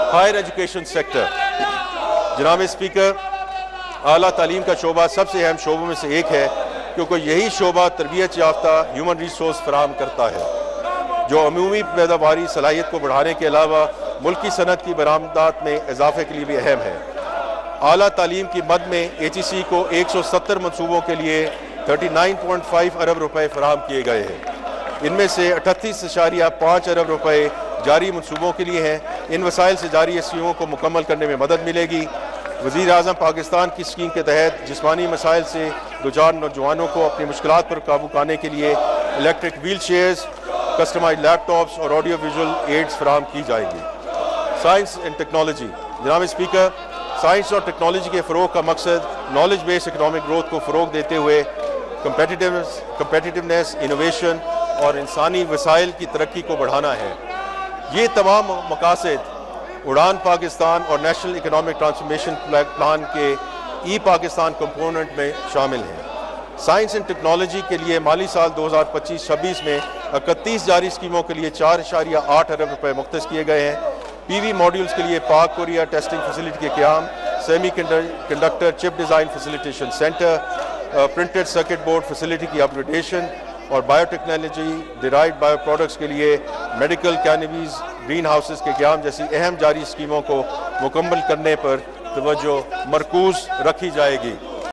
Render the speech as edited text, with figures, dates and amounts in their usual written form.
Higher education sector. जनाब speaker, आला तालीम का शोबा सबसे अहम शोबों में से एक है, क्योंकि यही शोबा तरबियत याफ्ता ह्यूमन रिसोर्स फराहम करता है, जो अमूमी पैदावारी सलाहियत को बढ़ाने के अलावा मुल्की सनत की बरामदात में इजाफे के लिए भी अहम है। आला तालीम की मद में HEC को 170 मनसूबों के लिए 39.5 अरब रुपए फराहम किए गए हैं। इनमें से 38.5 अरब रुपए जारी मनसूबों के लिए हैं। इन वसाइल से जारी स्कीमों को मुकम्मल करने में मदद मिलेगी। वज़ीर आज़म पाकिस्तान की स्कीम के तहत जिस्मानी मसाइल से दुचार नौजवानों को अपनी मुश्किलात पर काबू पाने के लिए electric wheel chairs, customise laptops और ऑडियो विजुअल एड्स फराहम की जाएंगी। Science and technology. जनाब स्पीकर, साइंस और टेक्नोलॉजी के फ़रोग का मकसद नॉलेज बेस्ड इकनॉमिक ग्रोथ को फ़रोग देते हुए कम्पेटिटिवनेस, इनोवेशन और इंसानी वसाइल की तरक्की को बढ़ाना है। ये तमाम मकासद उड़ान पाकिस्तान और नेशनल इकनॉमिक ट्रांसफॉर्मेशन प्लान के पाकिस्तान कंपोनेंट में शामिल हैं। साइंस एंड टेक्नोलॉजी के लिए माली साल 2025-26 में 31 जारी स्कीमों के लिए 4.8 अरब रुपए मुख्तस किए गए हैं। PV मॉड्यूल्स के लिए पाक कोरिया टेस्टिंग फैसिलिटी के क़याम, semiconductor chip design facilitation centre, printed circuit board facility की अपग्रेडेशन और बायोटेक्नोलॉजी डिराइव्ड बायो प्रोडक्ट्स के लिए मेडिकल कैनबीज ग्रीन हाउसेस के क़याम जैसी अहम जारी स्कीमों को मुकम्मल करने पर तवज्जो मरकूज़ रखी जाएगी।